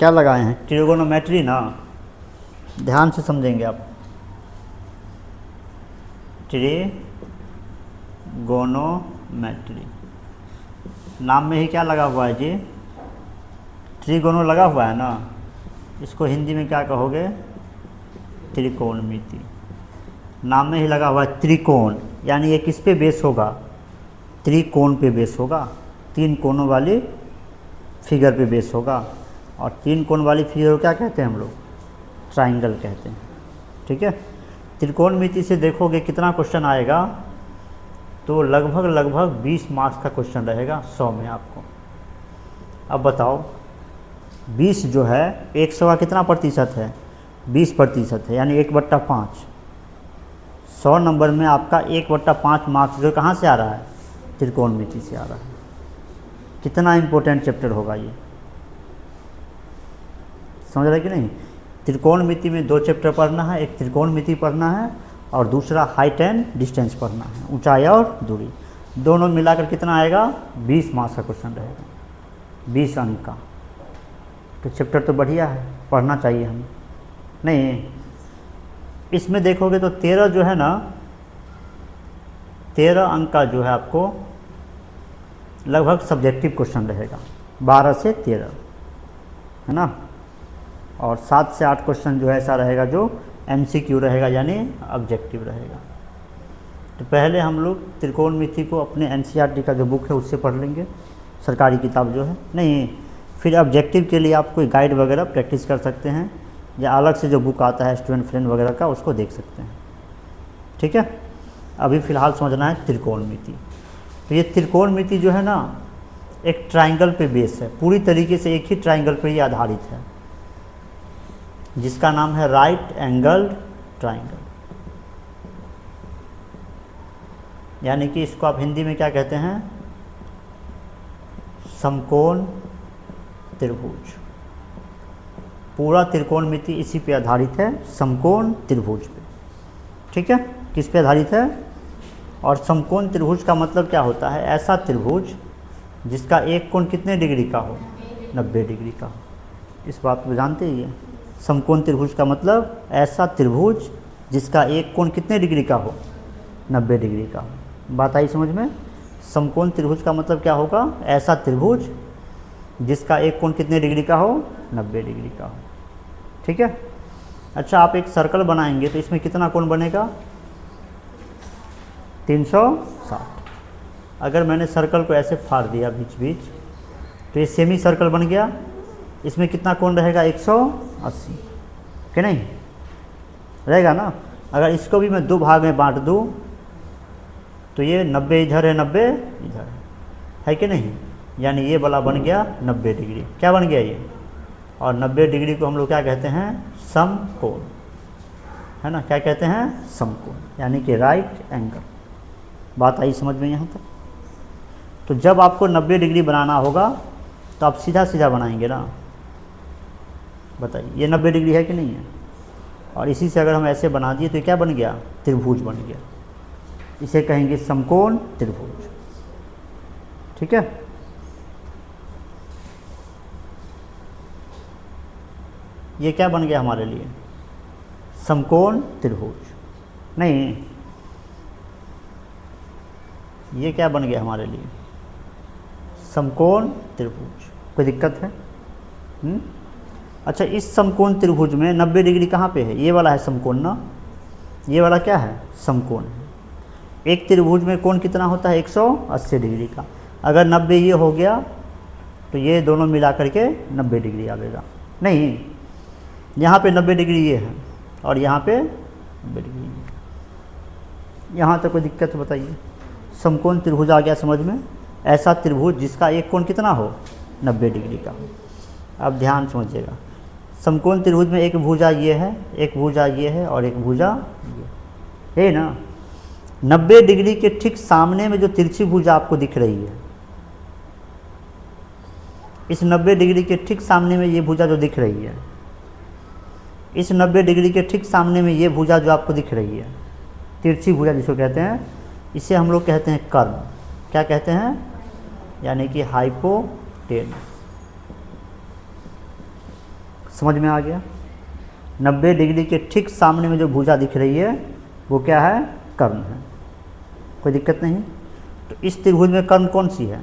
क्या लगाए हैं, ट्रिगोनोमेट्री ना, ध्यान से समझेंगे आप। ट्रिगोनोमेट्री नाम में ही क्या लगा हुआ है जी, ट्रिगोनो लगा हुआ है ना, इसको हिंदी में क्या कहोगे, त्रिकोणमिति। नाम में ही लगा हुआ है त्रिकोण, यानी ये किस पे बेस होगा, त्रिकोण पे बेस होगा, 3 कोनों वाली फिगर पे बेस होगा। और 3 कोण वाली फिगर को क्या कहते हैं हम लोग, ट्राइंगल कहते हैं। ठीक है, त्रिकोणमिति से देखोगे कितना क्वेश्चन आएगा, तो लगभग 20 मार्क्स का क्वेश्चन रहेगा 100 में आपको। अब बताओ 20 जो है 100 का कितना प्रतिशत है, 20% है, यानी 1/5। 100 नंबर में आपका 1/5 मार्क्स जो कहाँ से आ रहा है, त्रिकोणमिति से आ रहा है। कितना इम्पोर्टेंट चैप्टर होगा ये, समझ रहे कि नहीं। त्रिकोणमिति में 2 चैप्टर पढ़ना है, एक त्रिकोणमिति पढ़ना है और दूसरा हाइट एंड डिस्टेंस पढ़ना है, ऊंचाई और दूरी। दोनों मिलाकर कितना आएगा, 20 मार्क्स का क्वेश्चन रहेगा, 20 अंक का। तो चैप्टर तो बढ़िया है, पढ़ना चाहिए हमें। नहीं, इसमें देखोगे तो 13 जो है ना, 13 अंक का जो है आपको लगभग सब्जेक्टिव क्वेश्चन रहेगा, 12 से 13 है ना। और 7 से 8 क्वेश्चन जो है ऐसा रहेगा जो MCQ रहेगा, यानी ऑब्जेक्टिव रहेगा। तो पहले हम लोग त्रिकोणमिति को अपने NCERT का जो बुक है उससे पढ़ लेंगे, सरकारी किताब जो है। नहीं, फिर ऑब्जेक्टिव के लिए आप कोई गाइड वगैरह प्रैक्टिस कर सकते हैं, या अलग से जो बुक आता है स्टूडेंट फ्रेंड वगैरह का, उसको देख सकते हैं। ठीक है, अभी फ़िलहाल समझना है त्रिकोणमिति। तो ये त्रिकोणमिति जो है ना, एक ट्राइंगल पे बेस है, पूरी तरीके से एक ही ट्राइंगल पे ही आधारित है, जिसका नाम है राइट एंगल्ड ट्राइंगल। यानी कि इसको आप हिंदी में क्या कहते हैं, समकोण त्रिभुज। पूरा त्रिकोणमिति इसी पे आधारित है, समकोण त्रिभुज पे। ठीक है, किस पे आधारित है। और समकोण त्रिभुज का मतलब क्या होता है, ऐसा त्रिभुज जिसका एक कोण कितने डिग्री का हो, 90 डिग्री का हो। इस बात को जानते ही है, समकोण त्रिभुज का मतलब ऐसा त्रिभुज जिसका एक कोण कितने डिग्री का हो, 90 डिग्री का हो। बात आई समझ में। समकोण त्रिभुज का मतलब क्या होगा, ऐसा त्रिभुज जिसका एक कोण कितने डिग्री का हो, 90 डिग्री का हो। ठीक है। अच्छा, आप एक सर्कल बनाएंगे तो इसमें कितना कोण बनेगा, 360। अगर मैंने सर्कल को ऐसे फाड़ दिया बीच बीच, तो ये सेमी सर्कल बन गया, इसमें कितना कोण रहेगा, 180, कि नहीं रहेगा ना। अगर इसको भी मैं 2 भाग में बांट दूँ तो ये 90 इधर है, 90 इधर है कि नहीं, यानी ये वाला बन गया 90 डिग्री। क्या बन गया ये, और 90 डिग्री को हम लोग क्या कहते हैं, समकोण, है ना। क्या कहते हैं, समकोण, यानी कि राइट एंगल। बात आई समझ में यहाँ तक। तो जब आपको 90 डिग्री बनाना होगा तो आप सीधा सीधा बनाएंगे ना, बताइए, ये 90 डिग्री है कि नहीं है। और इसी से अगर हम ऐसे बना दिए तो क्या बन गया, त्रिभुज बन गया। इसे कहेंगे समकोण त्रिभुज। ठीक है। ये क्या बन गया हमारे लिए, समकोण त्रिभुज। नहीं, ये क्या बन गया हमारे लिए, समकोण त्रिभुज। कोई दिक्कत है? अच्छा, इस समकोण त्रिभुज में 90 डिग्री कहाँ पे है, ये वाला है समकोण ना, ये वाला क्या है, समकोण है। एक त्रिभुज में कोण कितना होता है, 180 डिग्री का। अगर 90 ये हो गया तो ये दोनों मिला करके 90 डिग्री आएगा। नहीं, यहाँ पे 90 डिग्री ये है और यहाँ पे 90 डिग्री ये। यहाँ तक कोई दिक्कत बताइए। समकोण त्रिभुज आ गया समझ में, ऐसा त्रिभुज जिसका एक कोण कितना हो, 90 डिग्री का हो। अब ध्यान समझिएगा, समकोण त्रिभुज में एक भुजा ये है, एक भुजा ये है और एक भुजा ये है ना। 90 डिग्री के ठीक सामने में जो तिरछी भुजा आपको दिख रही है, इस 90 डिग्री के ठीक सामने में ये भुजा जो दिख रही है, इस 90 डिग्री के ठीक सामने में ये भुजा जो आपको दिख रही है, तिरछी भुजा जिसको कहते हैं, इसे हम लोग कहते हैं कर्म। क्या कहते हैं, यानी कि हाइपोटेनस। समझ में आ गया? 90 डिग्री के ठीक सामने में जो भुजा दिख रही है वो क्या है? कर्ण है। कोई दिक्कत नहीं। तो इस त्रिभुज में कर्ण कौन सी है?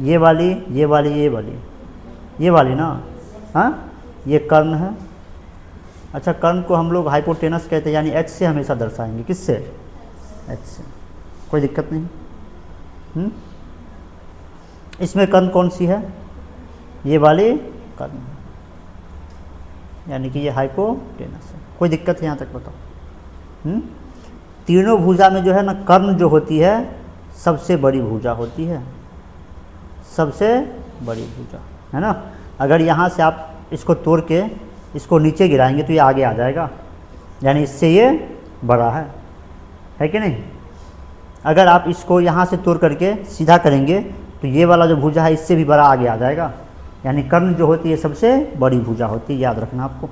ये वाली, ये वाली, ये वाली, ये वाली ना? हाँ, ये कर्ण है। अच्छा, कर्ण को हम लोग हाइपोटेनस कहते हैं, यानी एच से हमेशा दर्शाएंगे। किससे? एच से। कोई दिक्कत नहीं। इसमें कर्ण कौन सी है? ये वाली कर्ण है, यानी कि ये हाइपोटेनस है। कोई दिक्कत है यहाँ तक? बताओ। तीनों भुजा में जो है ना, कर्ण जो होती है सबसे बड़ी भुजा होती है, सबसे बड़ी भुजा, है ना? अगर यहाँ से आप इसको तोड़ के इसको नीचे गिराएंगे तो ये आगे आ जाएगा, यानी इससे ये बड़ा है कि नहीं? अगर आप इसको यहाँ से तोड़ करके सीधा करेंगे तो ये वाला जो भुजा है इससे भी बड़ा आगे आ जाएगा, यानी कर्ण जो होती है सबसे बड़ी भुजा होती है। याद रखना आपको,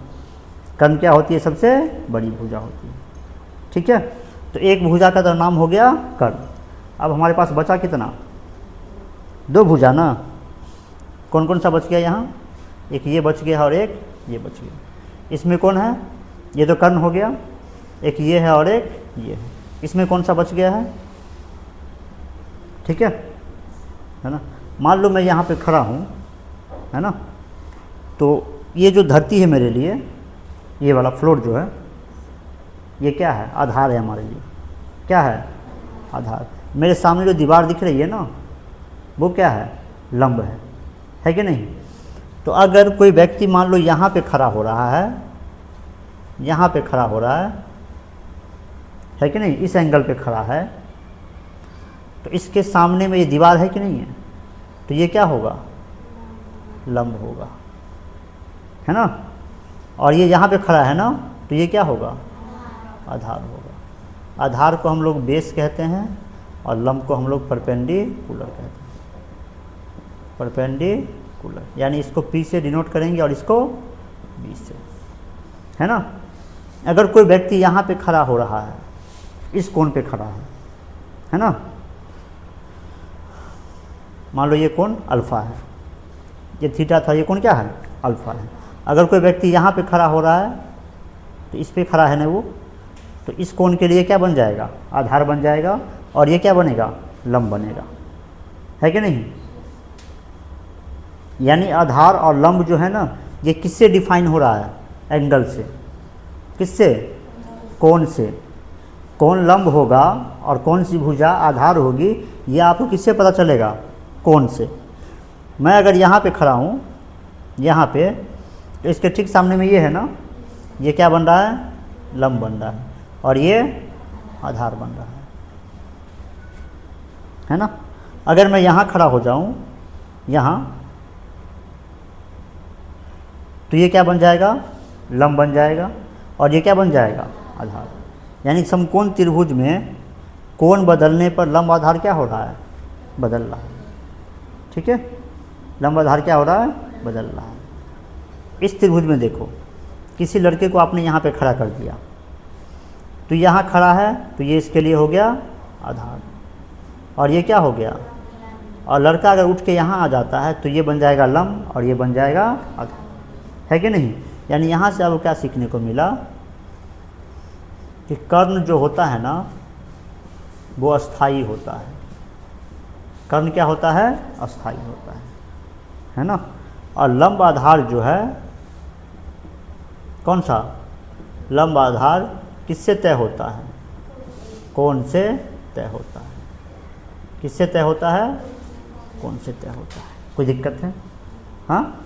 कर्ण क्या होती है? सबसे बड़ी भुजा होती है। ठीक है, तो एक भुजा का तो नाम हो गया कर्ण। अब हमारे पास बचा कितना? 2 भुजा ना? कौन कौन सा बच गया यहाँ? एक ये बच गया और एक ये बच गया। इसमें कौन है? ये तो कर्ण हो गया। एक ये है और एक ये है। इसमें कौन सा बच गया है? ठीक है ना? मान लो मैं यहाँ पे खड़ा हूँ, है ना? तो ये जो धरती है मेरे लिए, ये वाला फ्लोर जो है, ये क्या है? आधार है हमारे लिए। क्या है? आधार। मेरे सामने जो दीवार दिख रही है ना, वो क्या है? लंब है कि नहीं? तो अगर कोई व्यक्ति मान लो यहाँ पे खड़ा हो रहा है, यहाँ पे खड़ा हो रहा है कि नहीं? इस एंगल पे खड़ा है, तो इसके सामने में ये दीवार है कि नहीं है? तो ये क्या होगा? लंब होगा, है ना? और ये यहाँ पे खड़ा है ना, तो ये क्या होगा? आधार होगा। आधार को हम लोग बेस कहते हैं और लंब को हम लोग परपेंडिकुलर कहते हैं। परपेंडिकुलर, यानी इसको P से डिनोट करेंगे और इसको B से, है ना? अगर कोई व्यक्ति यहाँ पे खड़ा हो रहा है, इस कोण पे खड़ा है ना? मान लो ये कोण अल्फ़ा है, ये थीटा था, ये कोण क्या है? अल्फ़ा है। अगर कोई व्यक्ति यहाँ पे खड़ा हो रहा है, तो इस पे खड़ा है ना वो, तो इस कोण के लिए क्या बन जाएगा? आधार बन जाएगा, और ये क्या बनेगा? लंब बनेगा, है कि नहीं? यानी आधार और लंब जो है ना, ये किससे डिफाइन हो रहा है? एंगल से। किससे? कोण से। कौन लंब होगा और कौन सी भुजा आधार होगी, ये आपको किससे पता चलेगा? कोण से। मैं अगर यहाँ पे खड़ा हूँ, यहाँ पे, तो इसके ठीक सामने में ये है ना, ये क्या बन रहा है? लंब बन रहा है, और ये आधार बन रहा है ना? अगर मैं यहाँ खड़ा हो जाऊँ, यहाँ, तो ये क्या बन जाएगा? लंब बन जाएगा, और ये क्या बन जाएगा? आधार। यानी समकोण त्रिभुज में कोण बदलने पर लंब आधार क्या हो रहा है? बदल रहा है। ठीक है, लंब आधार क्या हो रहा है? बदल रहा है। इस त्रिभुज में देखो, किसी लड़के को आपने यहाँ पे खड़ा कर दिया, तो यहाँ खड़ा है, तो ये इसके लिए हो गया आधार, और ये क्या हो गया? और लड़का अगर उठ के यहाँ आ जाता है तो ये बन जाएगा लंब, और ये बन जाएगा आधार, है कि नहीं? यानी यहाँ से आपको क्या सीखने को मिला कि कर्ण जो होता है ना, वो अस्थाई होता है। कर्ण क्या होता है? अस्थाई होता है ना? और लंब आधार जो है, कौन सा? लंब आधार किससे तय होता है? कोण से तय होता है। किससे तय होता है? कोण से तय होता है। कोई दिक्कत है? हाँ,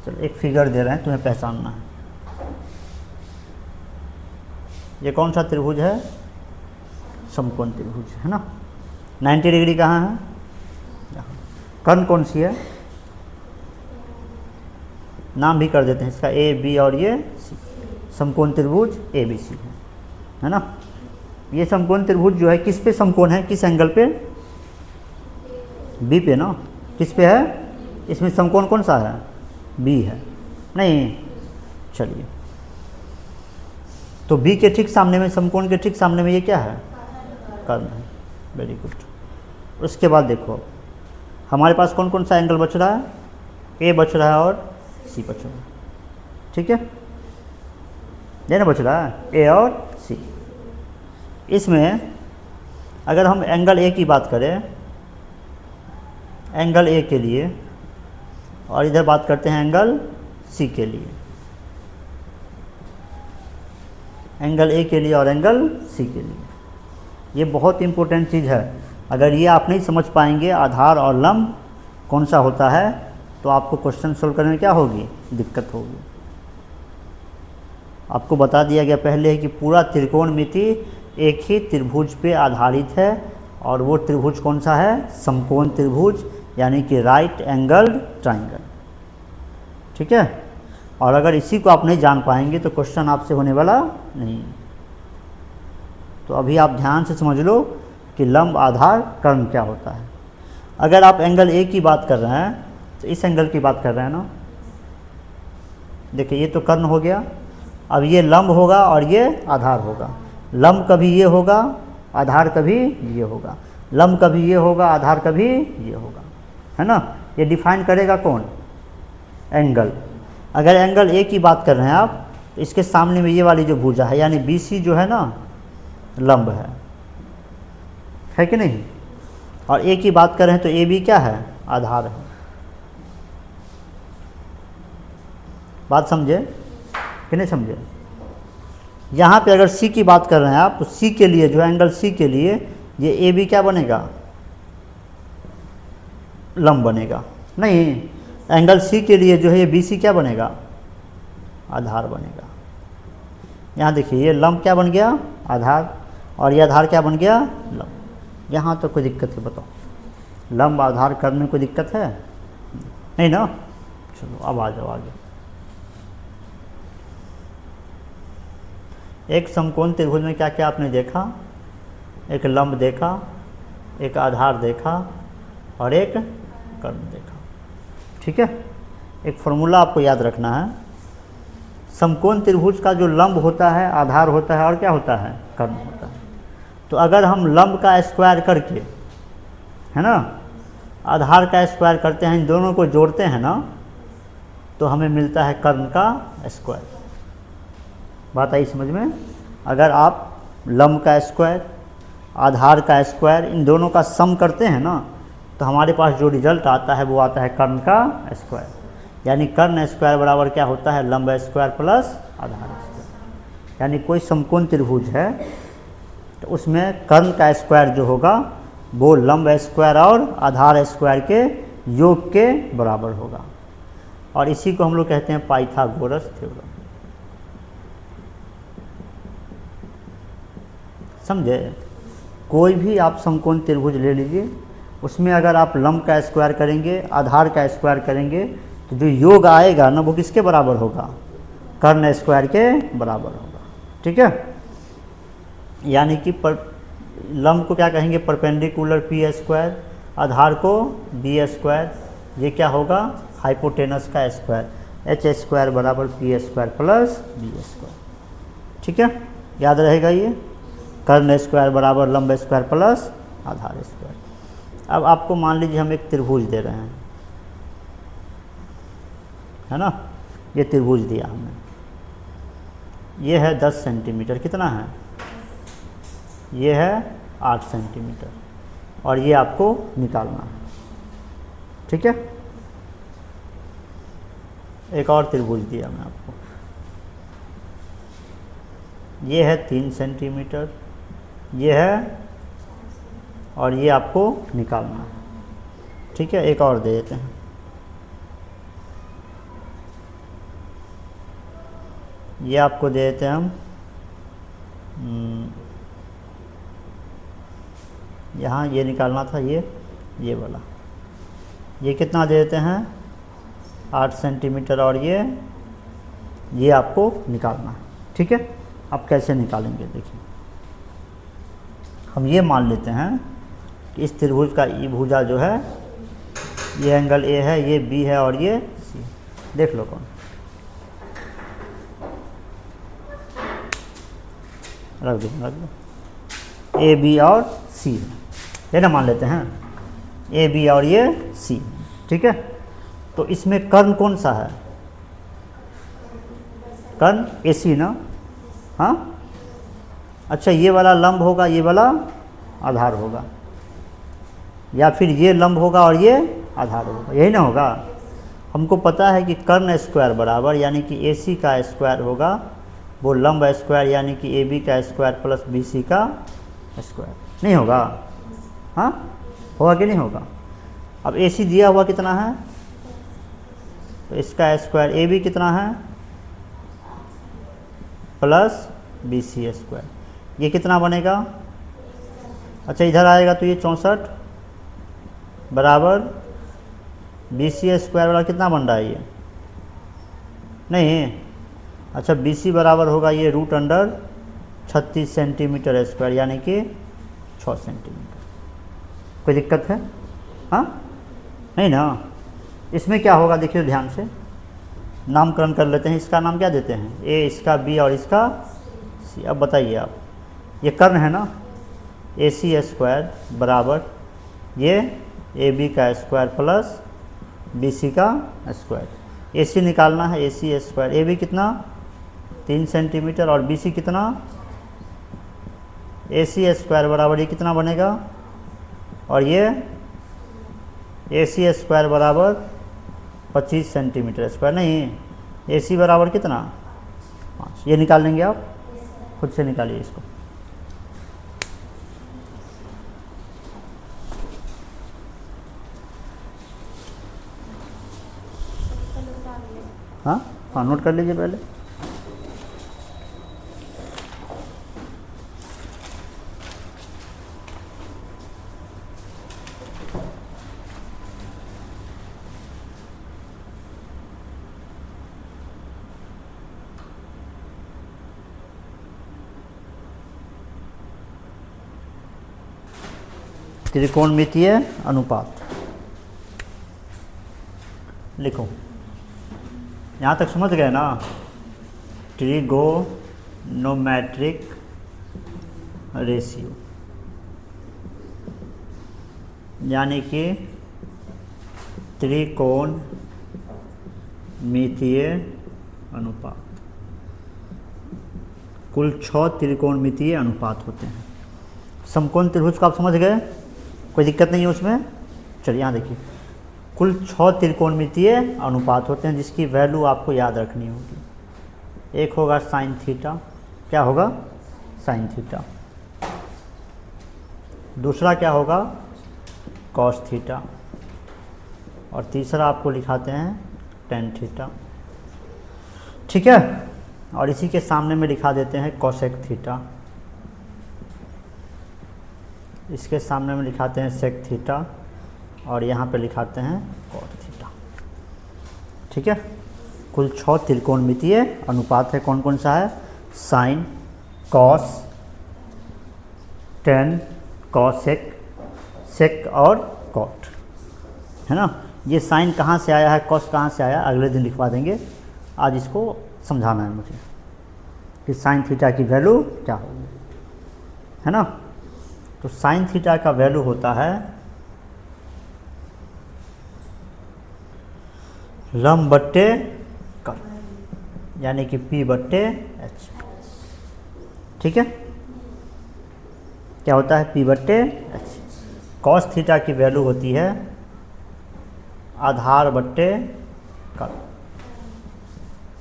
चलो एक फिगर दे रहे हैं, तुम्हें पहचानना है। ये कौन सा त्रिभुज है? समकोण त्रिभुज, है ना? 90 डिग्री कहाँ है? यहाँ। कर्ण कौन सी है? नाम भी कर देते हैं इसका, ए बी और ये सी। समकोण त्रिभुज ABC है ना? ये समकोण त्रिभुज जो है किस पे समकोण है? किस एंगल पे? B पे ना? किस पे है? इसमें समकोण कौन सा है? B है। नहीं, चलिए, तो B के ठीक सामने में, समकोण के ठीक सामने में ये क्या है? कर्ण है। Very good. उसके बाद देखो, हमारे पास कौन कौन सा एंगल बच रहा है? A बच रहा है और सी बच रहा है। ठीक है, ये ना बच रहा है ए और सी। इसमें अगर हम एंगल ए की बात करें, एंगल ए के लिए, और इधर बात करते हैं एंगल सी के लिए, एंगल ए के लिए और एंगल सी के लिए। ये बहुत इंपॉर्टेंट चीज़ है। अगर ये आप नहीं समझ पाएंगे आधार और लंब कौन सा होता है, तो आपको क्वेश्चन सोल्व करने में क्या होगी, दिक्कत होगी। आपको बता दिया गया पहले है कि पूरा त्रिकोणमिति एक ही त्रिभुज पे आधारित है, और वो त्रिभुज कौन सा है, समकोण त्रिभुज, यानी कि राइट एंगल ट्राइंगल। ठीक है, और अगर इसी को आप नहीं जान पाएंगे तो क्वेश्चन आपसे होने वाला नहीं। तो अभी आप ध्यान से समझ लो कि लंब, आधार, कर्ण क्या होता है। अगर आप एंगल ए की बात कर रहे हैं तो इस एंगल की बात कर रहे हैं ना। देखिए ये तो कर्ण हो गया, अब ये लंब होगा और ये आधार होगा। लंब कभी ये होगा, आधार कभी ये होगा, लंब कभी ये होगा, आधार कभी ये होगा, है ना। ये डिफाइन करेगा कौन, एंगल। अगर एंगल ए की बात कर रहे हैं आप, तो इसके सामने में ये वाली जो भुजा है यानी बी सी जो है ना, लंब है कि नहीं। और ए की बात कर रहे हैं तो ए बी क्या है, आधार है। बात समझे कि नहीं समझे। यहाँ पे अगर सी की बात कर रहे हैं आप, तो सी के लिए जो एंगल सी के लिए ये ए बी क्या बनेगा, लंब बनेगा। नहीं, एंगल सी के लिए जो है ये बी सी क्या बनेगा, आधार बनेगा। यहाँ देखिए ये लंब क्या बन गया, आधार, और ये आधार क्या बन गया, लंब। यहाँ तो कोई दिक्कत है, बताओ, लंब आधार करने में कोई दिक्कत है नहीं ना। चलो अब आ जाओ आगे। एक समकोण त्रिभुज में क्या क्या आपने देखा, एक लंब देखा, एक आधार देखा और एक कर्ण देखा। ठीक है, एक फॉर्मूला आपको याद रखना है। समकोण त्रिभुज का जो लंब होता है, आधार होता है और क्या होता है, कर्ण होता है। तो अगर हम लंब का स्क्वायर करके, है ना, आधार का स्क्वायर करते हैं, इन दोनों को जोड़ते हैं ना, तो हमें मिलता है कर्ण का स्क्वायर। बात आई समझ में। अगर आप लंब का स्क्वायर, आधार का स्क्वायर, इन दोनों का सम करते हैं ना, तो हमारे पास जो रिजल्ट आता है वो आता है कर्ण का स्क्वायर। यानी कर्ण स्क्वायर बराबर क्या होता है, लंब स्क्वायर प्लस आधार स्क्वायर। यानी कोई समकोण त्रिभुज है तो उसमें कर्ण का स्क्वायर जो होगा वो लंब स्क्वायर और आधार स्क्वायर के योग के बराबर होगा, और इसी को हम लोग कहते हैं पाइथागोरस थ्योरम। समझे। कोई भी आप समकोण त्रिभुज ले लीजिए, उसमें अगर आप लंब का स्क्वायर करेंगे, आधार का स्क्वायर करेंगे, तो जो योग आएगा ना वो किसके बराबर होगा, कर्ण स्क्वायर के बराबर होगा। ठीक है, यानी कि लंब को क्या कहेंगे, परपेंडिकुलर पी स्क्वायर, आधार को बी स्क्वायर, ये क्या होगा, हाइपोटेनस का स्क्वायर, एच स्क्वायर बराबर P square plus B square. ठीक है, याद रहेगा ये, कर्ण स्क्वायर बराबर लंब स्क्वायर प्लस आधार स्क्वायर। अब आपको मान लीजिए हम एक त्रिभुज दे रहे हैं, है ना, ये त्रिभुज दिया हमने, ये है 10 सेंटीमीटर, कितना है, ये है 8 सेंटीमीटर, और ये आपको निकालना है। ठीक है, एक और त्रिभुज दिया मैं आपको, ये है 3 सेंटीमीटर, ये है, और ये आपको निकालना है। ठीक है, एक और दे देते हैं, ये आपको दे देते हैं हम, यहाँ ये निकालना था, ये वाला, ये कितना दे देते हैं, 8 सेंटीमीटर, और ये आपको निकालना है। ठीक है, अब कैसे निकालेंगे, देखिए हम ये मान लेते हैं कि इस त्रिभुज का ई भुजा जो है, ये एंगल ए है, ये बी है और ये सी। देख लो कौन, रख दो, ए बी और सी है, ये ना मान लेते हैं, ए बी और ये सी। ठीक है, तो इसमें कर्ण कौन सा है, कर्ण AC ना, हाँ। अच्छा ये वाला लंब होगा, ये वाला आधार होगा, या फिर ये लंब होगा और ये आधार होगा, यही ना होगा। हमको पता है कि कर्ण स्क्वायर बराबर यानी कि AC का स्क्वायर होगा वो लंब स्क्वायर यानी कि AB का स्क्वायर प्लस BC का स्क्वायर, नहीं होगा? हाँ, होगा कि नहीं होगा? अब AC दिया हुआ कितना है, तो इसका स्क्वायर AB कितना है प्लस BC स्क्वायर, ये कितना बनेगा? अच्छा इधर आएगा तो ये 64 बराबर BC स्क्वायर वाला कितना बन रहा है ये, नहीं। अच्छा BC बराबर होगा ये √36 सेंटीमीटर स्क्वायर यानी कि 6 सेंटीमीटर। कोई दिक्कत है? हाँ, नहीं ना। इसमें क्या होगा देखिए ध्यान से, नामकरण कर लेते हैं। इसका नाम क्या देते हैं? A, इसका B और इसका C। अब बताइए आप, ये कर्ण है ना, AC स्क्वायर बराबर ये AB का स्क्वायर प्लस BC का स्क्वायर। AC निकालना है, AC स्क्वायर, AB कितना 3 सेंटीमीटर और BC कितना, AC स्क्वायर बराबर ये कितना बनेगा, और ये AC स्क्वायर बराबर 25 सेंटीमीटर स्क्वायर, नहीं AC बराबर कितना 5। ये निकाल लेंगे आप, खुद से निकालिए इसको। हाँ हाँ, नोट कर लीजिए पहले। त्रिकोणमितीय अनुपात लिखो। यहाँ तक समझ गए ना? ट्रिगोनोमेट्रिक रेशियो यानी कि त्रिकोणमितीय अनुपात। कुल 6 त्रिकोणमितीय अनुपात होते हैं। समकोण त्रिभुज को आप समझ गए, कोई दिक्कत नहीं है उसमें। चलिए यहाँ देखिए, कुल 6 त्रिकोणमितीय अनुपात होते हैं जिसकी वैल्यू आपको याद रखनी होगी। एक होगा साइन थीटा, क्या होगा? Sine theta. दूसरा क्या होगा? Cos theta. और तीसरा आपको लिखाते हैं टेन थीटा, ठीक है। और इसी के सामने में लिखा देते हैं कोसेक थीटा, इसके सामने में लिखाते हैं सेक थीटा, और यहाँ पे लिखाते हैं कॉट थीटा, ठीक है। कुल 6 त्रिकोणमितीय अनुपात है। कौन कौन सा है? साइन, कॉस, टेन, कॉसेक, सेक और कॉट, है ना। ये साइन कहाँ से आया है, कॉस कहाँ से आया, अगले दिन लिखवा देंगे। आज इसको समझाना है मुझे कि साइन थीटा की वैल्यू क्या होगी, है ना। तो साइन थीटा का वैल्यू होता है लंब बट्टे कर्ण यानी कि P/H, ठीक है। क्या होता है? P/H। कॉस थीटा की वैल्यू होती है आधार बट्टे कर्ण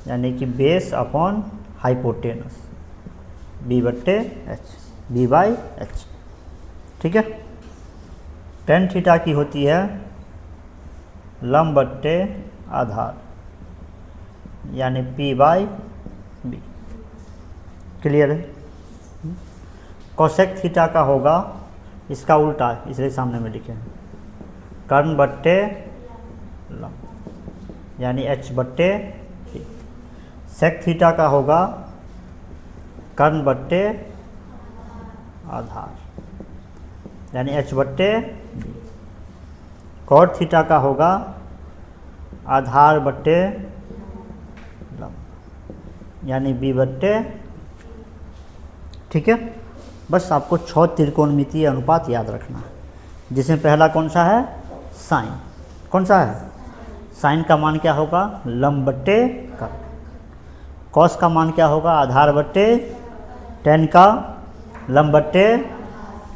यानी कि base upon hypotenuse, B/H, B/H, ठीक है। टेन थीटा की होती है लंब बट्टे आधार यानी P/B, क्लियर है। कोसेक थीटा का होगा इसका उल्टा, इसलिए सामने में लिखे हैं कर्ण बट्टे लंब यानी H/P। सेक थीटा का होगा कर्ण बट्टे आधार यानी H/B। कॉट थीटा का होगा आधार बट्टे लंब यानी B/, ठीक है। बस आपको 6 त्रिकोणमितीय अनुपात याद रखना है, जिसमें पहला कौन सा है? साइन। कौन सा है? साइन का मान क्या होगा? लंब बट्टे कर्ण। कॉस का मान क्या होगा, आधार बट्टे टेन का लंब बट्टे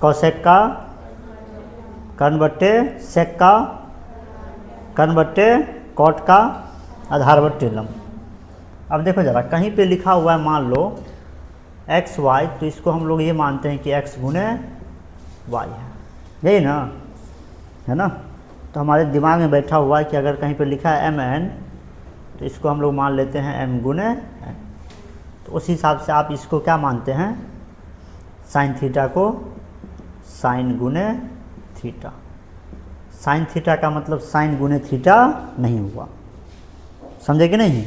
कॉसेक का कर्ण बट्टे सेक का कर्ण बट्टे कॉट का आधार बट्टे लंब। अब देखो ज़रा, कहीं पे लिखा हुआ है मान लो एक्स वाई, तो इसको हम लोग ये मानते हैं कि एक्स गुने वाई है, यही ना, है ना। तो हमारे दिमाग में बैठा हुआ है कि अगर कहीं पे लिखा है एम एन, तो इसको हम लोग मान लेते हैं एम गुने एन। तो उस हिसाब से आप इसको क्या मानते हैं, साइन थीटा को साइन गुने थीटा। साइन थीटा का मतलब साइन गुने थीटा नहीं हुआ, समझे कि नहीं।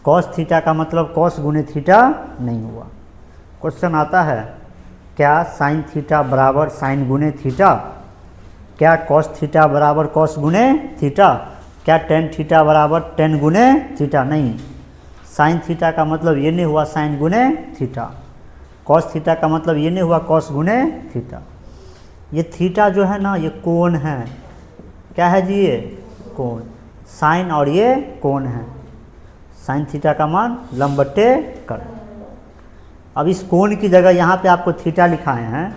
कॉस थीटा का मतलब कॉस गुने थीटा नहीं हुआ। क्वेश्चन आता है, क्या साइन थीटा बराबर साइन गुने थीटा, क्या कॉस थीटा बराबर कॉस गुने थीटा, क्या टेन थीटा बराबर टेन गुने थीटा, नहीं। साइन थीटा का मतलब ये नहीं हुआ साइन गुने थीटा, कॉस थीटा का मतलब ये नहीं हुआ कॉस गुने थीटा। ये थीटा जो है ना, ये कोण है, क्या है जी, ये कोण। साइन और ये कोण है, साइन थीटा का मान लंब बट्टे कर्ण। अब इस कोण की जगह यहाँ पे आपको थीटा लिखाए हैं,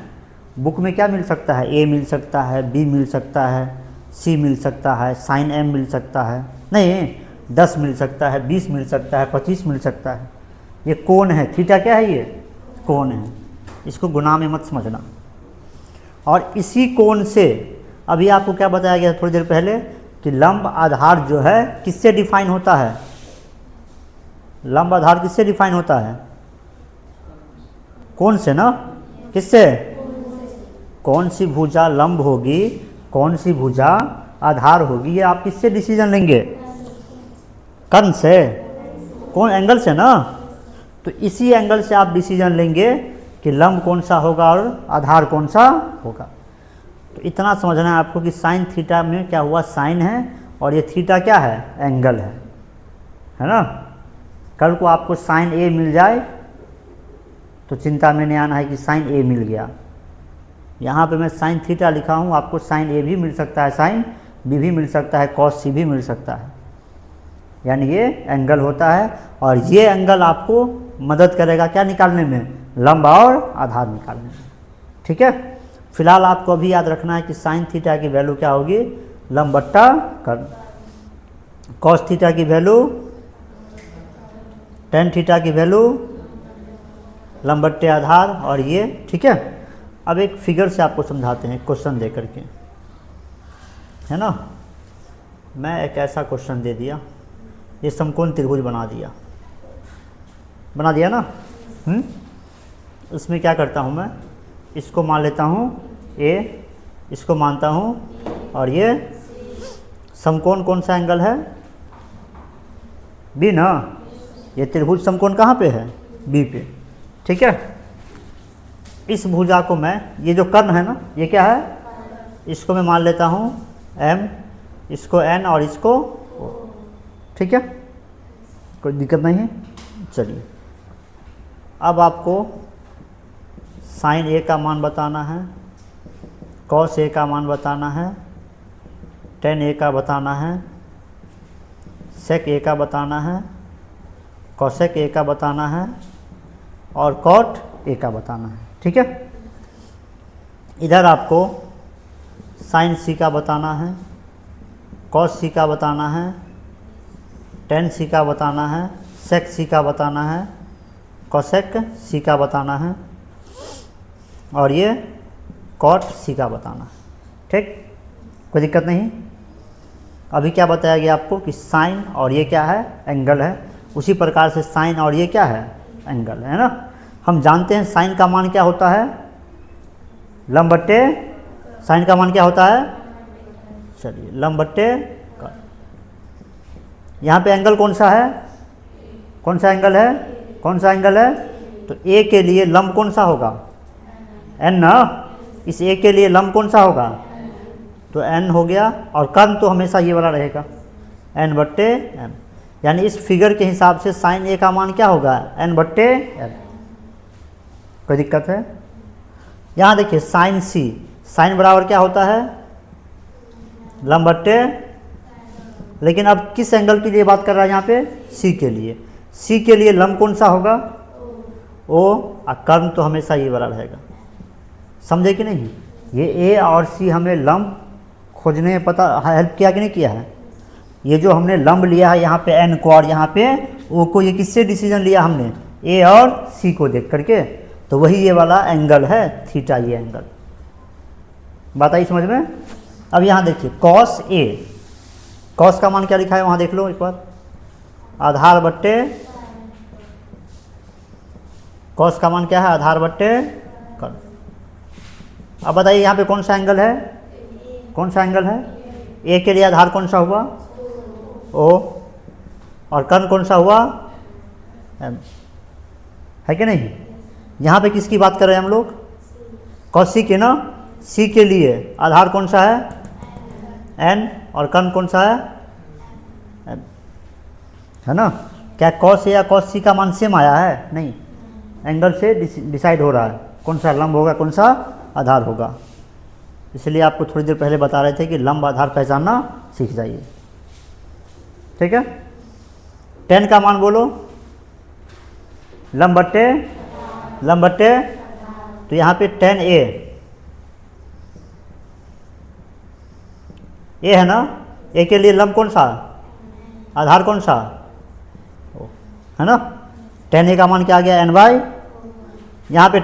बुक में क्या मिल सकता है, ए मिल सकता है, बी मिल सकता है, सी मिल सकता है, साइन एम मिल सकता है, नहीं 10 मिल सकता है, 20 मिल सकता है, 25 मिल सकता है। ये कोण है, थीटा क्या है, ये कोण है, इसको गुना में मत समझना। और इसी कोण से अभी आपको क्या बताया गया थोड़ी देर पहले कि लंब आधार जो है किससे डिफाइन होता है, लंब आधार किससे डिफाइन होता है, कौन से ना, किससे, कौन सी भुजा लंब होगी, कौन सी भुजा आधार होगी, ये आप किससे डिसीजन लेंगे, कर्ण से, कौन एंगल से ना। तो इसी एंगल से आप डिसीजन लेंगे कि लंब कौन सा होगा और आधार कौन सा होगा। तो इतना समझना है आपको कि साइन थीटा में क्या हुआ, साइन है, और ये थीटा क्या है, एंगल है ना। कल को आपको साइन ए मिल जाए तो चिंता में नहीं आना है कि साइन ए मिल गया। यहाँ पे मैं साइन थीटा लिखा हूँ, आपको साइन ए भी मिल सकता है, साइन बी भी मिल सकता है, कॉस सी भी मिल सकता है, यानी ये एंगल होता है। और ये एंगल आपको मदद करेगा क्या निकालने में, लंब और आधार निकालने में, ठीक है। फिलहाल आपको अभी याद रखना है कि साइन थीटा की वैल्यू क्या होगी, लंब बट्टा कर्ण, कॉस थीटा की वैल्यू, टेन थीटा की वैल्यू लंब बट्टे आधार, और ये, ठीक है। अब एक फिगर से आपको समझाते हैं क्वेश्चन दे करके, है ना। मैं एक ऐसा क्वेश्चन दे दिया, ये समकोण त्रिभुज बना दिया ना। इसमें क्या करता हूँ मैं, इसको मान लेता हूँ ए, इसको मानता हूँ, और ये समकोण कौन सा एंगल है, बी ना। ये त्रिभुज समकोण कहाँ पे है, बी पे, ठीक है। इस भुजा को मैं, ये जो कर्ण है ना, ये क्या है, इसको मैं मान लेता हूँ एम, इसको एन और इसको ओ, ठीक है, कोई दिक्कत नहीं है। चलिए, अब आपको साइन ए का मान बताना है, कॉस ए का मान बताना है, टेन ए का बताना है, सेक ए का बताना है, कॉसेक ए का बताना है, और कॉट ए का बताना है, ठीक है। इधर आपको साइन सी का बताना है, कॉस सी का बताना है, टेन सी का बताना है, सेक सी का बताना है, कॉसेक सी का बताना है, और ये कॉट सी का बताना है, ठीक, कोई दिक्कत नहीं। अभी क्या बताया गया आपको कि साइन और ये क्या है, एंगल है। उसी प्रकार से साइन और ये क्या है, एंगल है ना। हम जानते हैं साइन का मान क्या होता है, लंब बट्टे, साइन का मान क्या होता है, चलिए लंब बट्टे कर्ण। यहाँ पे एंगल कौन सा है, कौन सा एंगल है, कौन सा एंगल है, तो ए के लिए लंब कौन सा होगा, एन ना। इस ए के लिए लंब कौन सा होगा, तो एन हो गया, और कर्ण तो हमेशा ये वाला रहेगा, एन बट्टे एम। यानी इस फिगर के हिसाब से साइन ए का मान क्या होगा, एन बट्टे एम। कोई दिक्कत है। यहाँ देखिए साइन सी, साइन बराबर क्या होता है, लंब बट्टे, लेकिन अब किस एंगल के लिए बात कर रहा है यहाँ पे, सी के लिए। सी के लिए लंब कौन सा होगा? ओ, और कर्ण तो हमेशा ये वाला रहेगा। समझे कि नहीं? ये ए और सी हमें लंब खोजने में पता हेल्प किया कि नहीं किया है? ये जो हमने लंब लिया है यहाँ पे एन को और यहाँ पे ओ को, ये किससे डिसीजन लिया हमने? ए और सी को देख करके। तो वही ये वाला एंगल है थीटा, ये एंगल। बात आई समझ में? अब यहाँ देखिए कॉस ए, कॉस का मान क्या लिखा है वहाँ देख लो एक बार, आधार बट्टे, कॉस का मान क्या है? आधार बट्टे कर्ण। अब बताइए यहाँ पे कौन सा एंगल है? कौन सा एंगल है? ए के लिए आधार कौन सा हुआ? ओ, और कर्ण कौन सा हुआ? एम। है कि नहीं? यहाँ पे किसकी बात कर रहे हैं हम लोग? कॉस सी के ना। सी के लिए आधार कौन सा है? एन, और कर्ण कौन सा है? एम। है ना? क्या कॉस ए या कॉस सी का मान सेम आया है? नहीं, एंगल से डिसाइड हो रहा है कौन सा लंब होगा, कौन सा आधार होगा। इसलिए आपको थोड़ी देर पहले बता रहे थे कि लंब आधार पहचानना सीख जाइए। ठीक है? टेन का मान बोलो, लंब बट्टे, तो यहाँ पे टेन ए है ना? ए के लिए लंब कौन सा? आधार कौन सा? है ना? टेन ए का मान क्या आ गया? एन बाई, यहाँ पे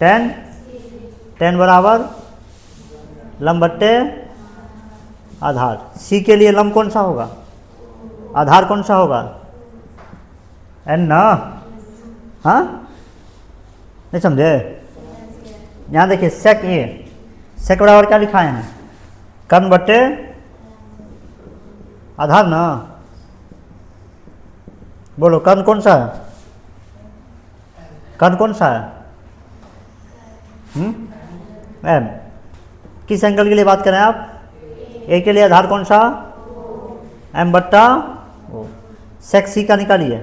टेन बराबर लंब बट्टे आधार। सी के लिए लंब कौन सा होगा? आधार कौन सा होगा? एन ना? हाँ, नहीं समझे? यहाँ देखिए सेक ए, सेक बराबर क्या लिखाए हैं? कर्ण बट्टे आधार ना। बोलो कर्ण कौन सा है? कर्ण कौन सा है? एम। किस एंगल के लिए बात करें आप? ए के लिए आधार कौन सा? एम बट्टा ओ। सेक सी का निकालिए,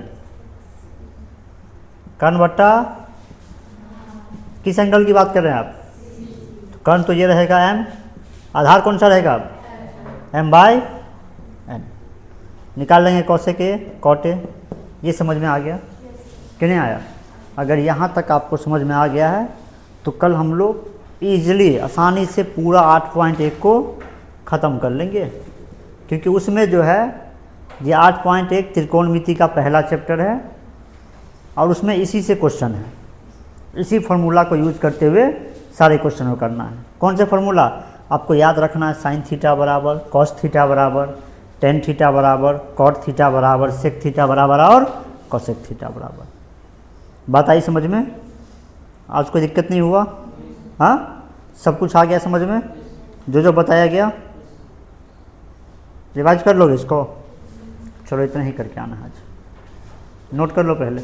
कर्ण बट्टा किस एंगल की बात कर रहे हैं आप? तो कर्ण तो ये रहेगा एम, आधार कौन सा रहेगा? M by N. निकाल लेंगे कौसे के कॉटे। ये समझ में आ गया कि नहीं आया? अगर यहाँ तक आपको समझ में आ गया है तो कल हम लोग ईजिली आसानी से पूरा 8.1 को ख़त्म कर लेंगे, क्योंकि उसमें जो है ये 8.1 त्रिकोणमिति का पहला चैप्टर है और उसमें इसी से क्वेश्चन है। इसी फार्मूला को यूज करते हुए सारे क्वेश्चन को करना है। कौन से फार्मूला आपको याद रखना है? साइन थीटा बराबर कॉस थीटा बराबर टेन थीटा बराबर कॉट थीटा बराबर सेक थीटा बराबर और कॉसेक थीटा बराबर। बात आई समझ में? आज कोई दिक्कत नहीं हुआ? हाँ, सब कुछ आ गया समझ में? जो बताया गया रिवाइज कर लोगे इसको? चलो इतना ही करके आना आज, नोट कर लो पहले।